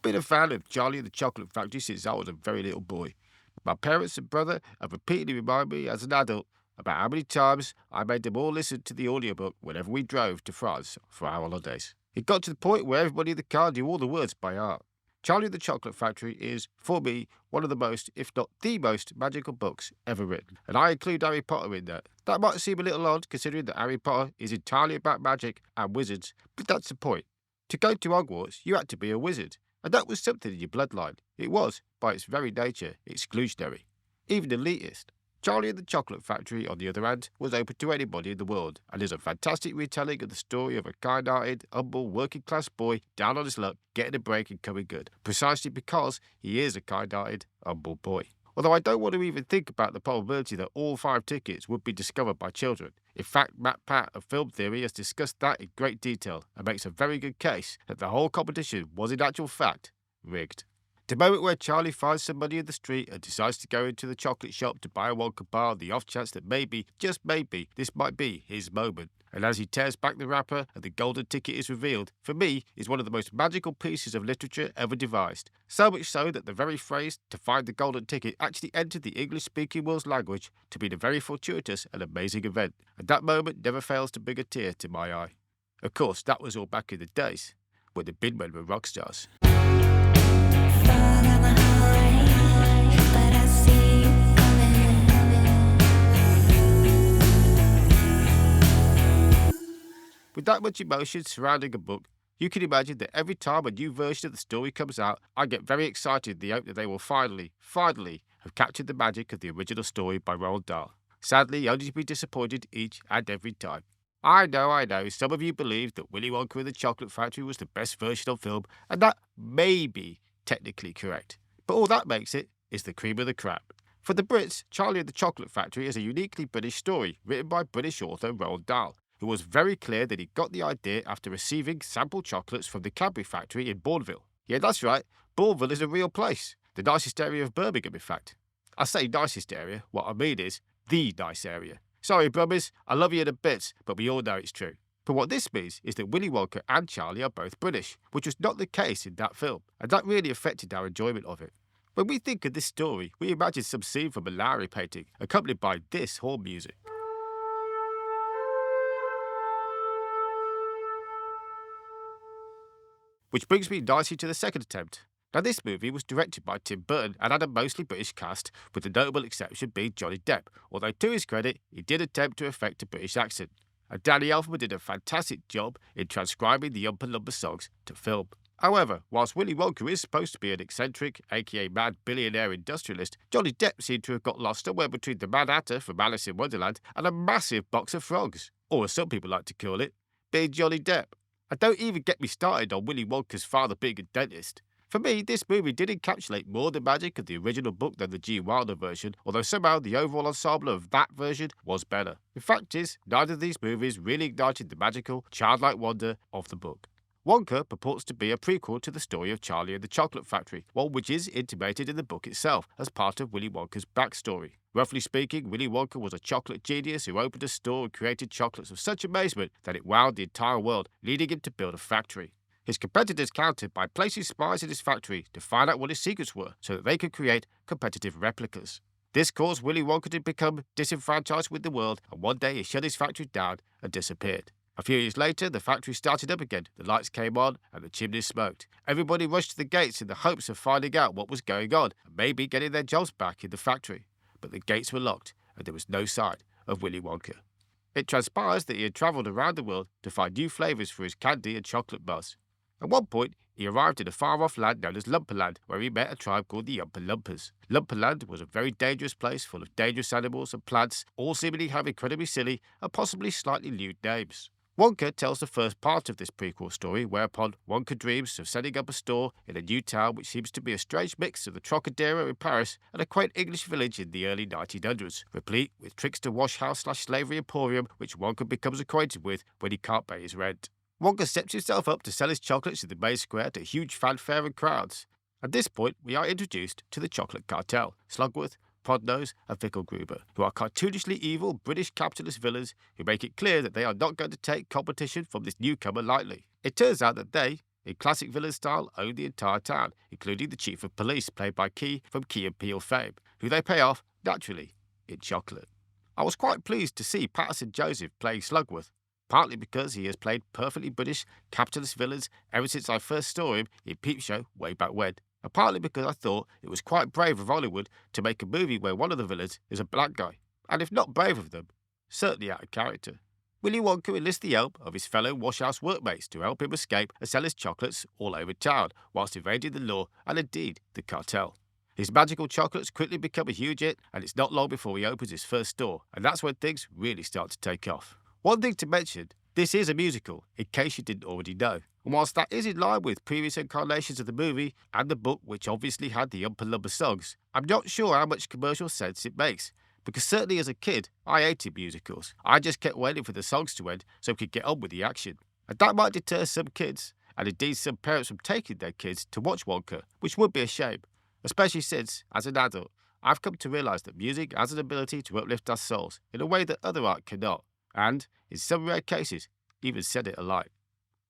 I've been a fan of Charlie and the Chocolate Factory since I was a very little boy. My parents and brother have repeatedly reminded me as an adult about how many times I made them all listen to the audiobook whenever we drove to France for our holidays. It got to the point where everybody in the car knew all the words by heart. Charlie and the Chocolate Factory is, for me, one of the most, if not the most, magical books ever written, and I include Harry Potter in that. That might seem a little odd considering that Harry Potter is entirely about magic and wizards, but that's the point. To go to Hogwarts, you had to be a wizard, and that was something in your bloodline. It was, by its very nature, exclusionary, even elitist. Charlie and the Chocolate Factory, on the other hand, was open to anybody in the world, and is a fantastic retelling of the story of a kind-hearted, humble, working-class boy down on his luck, getting a break and coming good, precisely because he is a kind-hearted, humble boy. Although I don't want to even think about the probability that all 5 tickets would be discovered by children. In fact, Matt Pat of Film Theory has discussed that in great detail and makes a very good case that the whole competition was in actual fact rigged. The moment where Charlie finds somebody in the street and decides to go into the chocolate shop to buy a Wonka bar, the off chance that maybe, just maybe, this might be his moment. And as he tears back the wrapper and the golden ticket is revealed, for me, is one of the most magical pieces of literature ever devised. So much so that the very phrase, to find the golden ticket, actually entered the English-speaking world's language to be a very fortuitous and amazing event. And that moment never fails to bring a tear to my eye. Of course, that was all back in the days, when the Binmen were rock stars. With that much emotion surrounding a book, you can imagine that every time a new version of the story comes out, I get very excited in the hope that they will finally have captured the magic of the original story by Roald Dahl. Sadly, only to be disappointed each and every time. I know, some of you believe that Willy Wonka and the Chocolate Factory was the best version on film, and that may be technically correct. But all that makes it is the cream of the crop. For the Brits, Charlie and the Chocolate Factory is a uniquely British story written by British author Roald Dahl, who was very clear that he got the idea after receiving sample chocolates from the Cadbury factory in Bourneville. Yeah, that's right, Bourneville is a real place. The nicest area of Birmingham, in fact. I say nicest area, what I mean is the nice area. Sorry, Brummies, I love you in a bit, but we all know it's true. But what this means is that Willy Wonka and Charlie are both British, which was not the case in that film, and that really affected our enjoyment of it. When we think of this story, we imagine some scene from a Lowry painting, accompanied by this horn music. Which brings me nicely to the second attempt. Now, this movie was directed by Tim Burton and had a mostly British cast, with the notable exception being Johnny Depp, although to his credit, he did attempt to affect a British accent. And Danny Elfman did a fantastic job in transcribing the Oompa Loompa songs to film. However, whilst Willy Wonka is supposed to be an eccentric, aka mad billionaire industrialist, Johnny Depp seemed to have got lost somewhere between the Mad Hatter from Alice in Wonderland and a massive box of frogs, or as some people like to call it, being Johnny Depp. And don't even get me started on Willy Wonka's father being a dentist. For me, this movie did encapsulate more the magic of the original book than the Gene Wilder version, although somehow the overall ensemble of that version was better. The fact is, neither of these movies really ignited the magical, childlike wonder of the book. Wonka purports to be a prequel to the story of Charlie and the Chocolate Factory, one which is intimated in the book itself as part of Willy Wonka's backstory. Roughly speaking, Willy Wonka was a chocolate genius who opened a store and created chocolates of such amazement that it wowed the entire world, leading him to build a factory. His competitors countered by placing spies in his factory to find out what his secrets were so that they could create competitive replicas. This caused Willy Wonka to become disenfranchised with the world, and one day he shut his factory down and disappeared. A few years later, the factory started up again, the lights came on and the chimneys smoked. Everybody rushed to the gates in the hopes of finding out what was going on and maybe getting their jobs back in the factory. But the gates were locked and there was no sign of Willy Wonka. It transpires that he had travelled around the world to find new flavours for his candy and chocolate bars. At one point, he arrived in a far-off land known as Lumperland, where he met a tribe called the Oompa Loompas. Lumperland was a very dangerous place full of dangerous animals and plants, all seemingly have incredibly silly and possibly slightly lewd names. Wonka tells the first part of this prequel story, whereupon Wonka dreams of setting up a store in a new town which seems to be a strange mix of the Trocadero in Paris and a quaint English village in the early 1900s, replete with trickster washhouse/slavery emporium which Wonka becomes acquainted with when he can't pay his rent. Wonka sets himself up to sell his chocolates in the main square to huge fanfare and crowds. At this point, we are introduced to the chocolate cartel, Slugworth, Podnose and Fickelgruber, who are cartoonishly evil British capitalist villains who make it clear that they are not going to take competition from this newcomer lightly. It turns out that they, in classic villain style, owned the entire town, including the chief of police, played by Key from Key and Peele fame, who they pay off, naturally, in chocolate. I was quite pleased to see Patterson Joseph playing Slugworth, partly because he has played perfectly British capitalist villains ever since I first saw him in Peep Show way back when, and partly because I thought it was quite brave of Hollywood to make a movie where one of the villains is a black guy, and if not brave of them, certainly out of character. Willy Wonka enlists the help of his fellow washhouse workmates to help him escape and sell his chocolates all over town, whilst evading the law and indeed the cartel. His magical chocolates quickly become a huge hit, and it's not long before he opens his first store, and that's when things really start to take off. One thing to mention, this is a musical, in case you didn't already know. And whilst that is in line with previous incarnations of the movie and the book, which obviously had the Oompa Loompa songs, I'm not sure how much commercial sense it makes. Because certainly as a kid, I hated musicals. I just kept waiting for the songs to end so we could get on with the action. And that might deter some kids, and indeed some parents from taking their kids to watch Wonka, which would be a shame. Especially since, as an adult, I've come to realise that music has an ability to uplift our souls in a way that other art cannot, and, in some rare cases, even set it alight.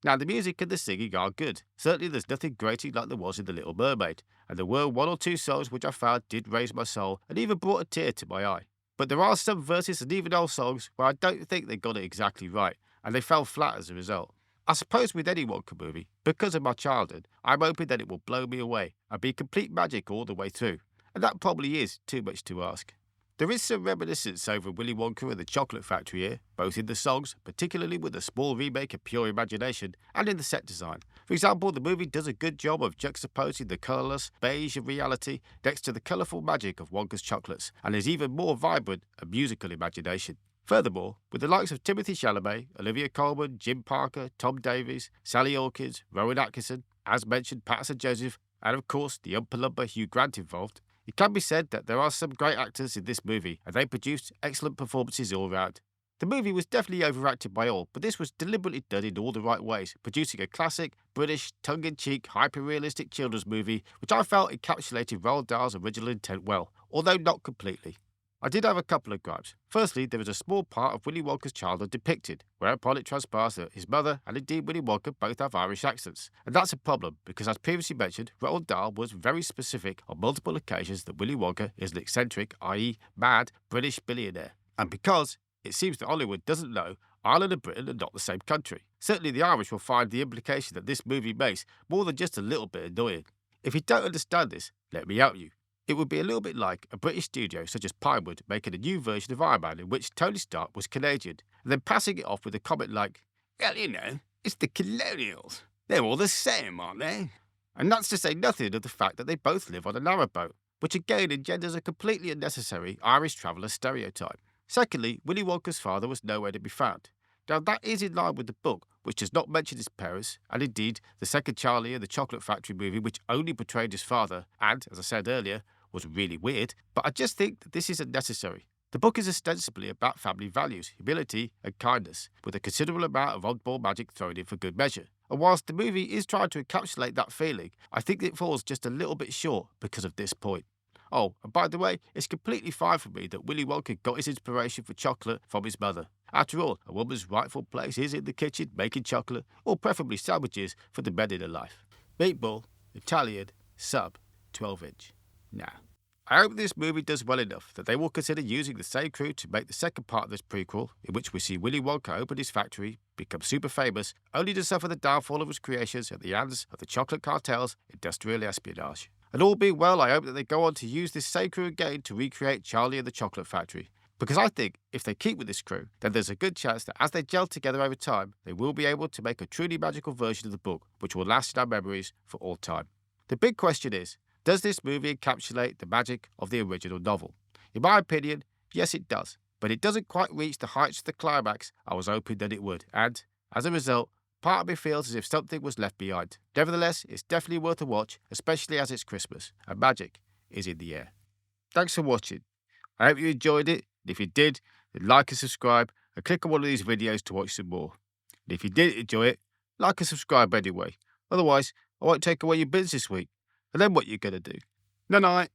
Now, the music and the singing are good. Certainly there's nothing grating like there was in The Little Mermaid, and there were one or two songs which I found did raise my soul and even brought a tear to my eye. But there are some verses and even old songs where I don't think they got it exactly right, and they fell flat as a result. I suppose with any Wonka movie, because of my childhood, I'm hoping that it will blow me away and be complete magic all the way through, and that probably is too much to ask. There is some reminiscence over Willy Wonka and the Chocolate Factory here, both in the songs, particularly with a small remake of Pure Imagination, and in the set design. For example, the movie does a good job of juxtaposing the colourless beige of reality next to the colourful magic of Wonka's chocolates, and is even more vibrant and musical imagination. Furthermore, with the likes of Timothy Chalamet, Olivia Colman, Jim Parker, Tom Davies, Sally Hawkins, Rowan Atkinson, as mentioned Patterson Joseph, and of course the Oompa Loompa Hugh Grant involved, it can be said that there are some great actors in this movie, and they produced excellent performances all round. The movie was definitely overacted by all, but this was deliberately done in all the right ways, producing a classic, British, tongue-in-cheek, hyper-realistic children's movie, which I felt encapsulated Roald Dahl's original intent well, although not completely. I did have a couple of gripes. Firstly, there is a small part of Willy Wonka's childhood depicted, whereupon it transpires that his mother and indeed Willy Wonka both have Irish accents. And that's a problem, because as previously mentioned, Roald Dahl was very specific on multiple occasions that Willy Wonka is an eccentric, i.e. mad, British billionaire. And because it seems that Hollywood doesn't know Ireland and Britain are not the same country. Certainly the Irish will find the implication that this movie makes more than just a little bit annoying. If you don't understand this, let me help you. It would be a little bit like a British studio such as Pinewood making a new version of Iron Man in which Tony Stark was Canadian, and then passing it off with a comment like, well, you know, it's the Colonials. They're all the same, aren't they? And that's to say nothing of the fact that they both live on a narrowboat, which again engenders a completely unnecessary Irish traveller stereotype. Secondly, Willy Wonka's father was nowhere to be found. Now that is in line with the book, which does not mention his parents, and indeed the second Charlie and the Chocolate Factory movie, which only portrayed his father, and, as I said earlier, was really weird, but I just think that this is unnecessary. The book is ostensibly about family values, humility and kindness, with a considerable amount of oddball magic thrown in for good measure. And whilst the movie is trying to encapsulate that feeling, I think it falls just a little bit short because of this point. Oh, and by the way, it's completely fine for me that Willy Wonka got his inspiration for chocolate from his mother. After all, a woman's rightful place is in the kitchen making chocolate, or preferably sandwiches for the men in her life. Meatball, Italian, sub, 12-inch. Now, I hope this movie does well enough that they will consider using the same crew to make the second part of this prequel, in which we see Willy Wonka open his factory, become super famous, only to suffer the downfall of his creations at the hands of the chocolate cartel's industrial espionage. And all being well, I hope that they go on to use this same crew again to recreate Charlie and the Chocolate Factory. Because I think if they keep with this crew, then there's a good chance that as they gel together over time, they will be able to make a truly magical version of the book, which will last in our memories for all time. The big question is, does this movie encapsulate the magic of the original novel? In my opinion, yes it does, but it doesn't quite reach the heights of the climax I was hoping that it would, and, as a result, part of me feels as if something was left behind. Nevertheless, it's definitely worth a watch, especially as it's Christmas, and magic is in the air. Thanks for watching. I hope you enjoyed it, and if you did, then like and subscribe, and click on one of these videos to watch some more. And if you did enjoy it, like and subscribe anyway. Otherwise, I won't take away your bins this week. And then what you gonna do? Night-night.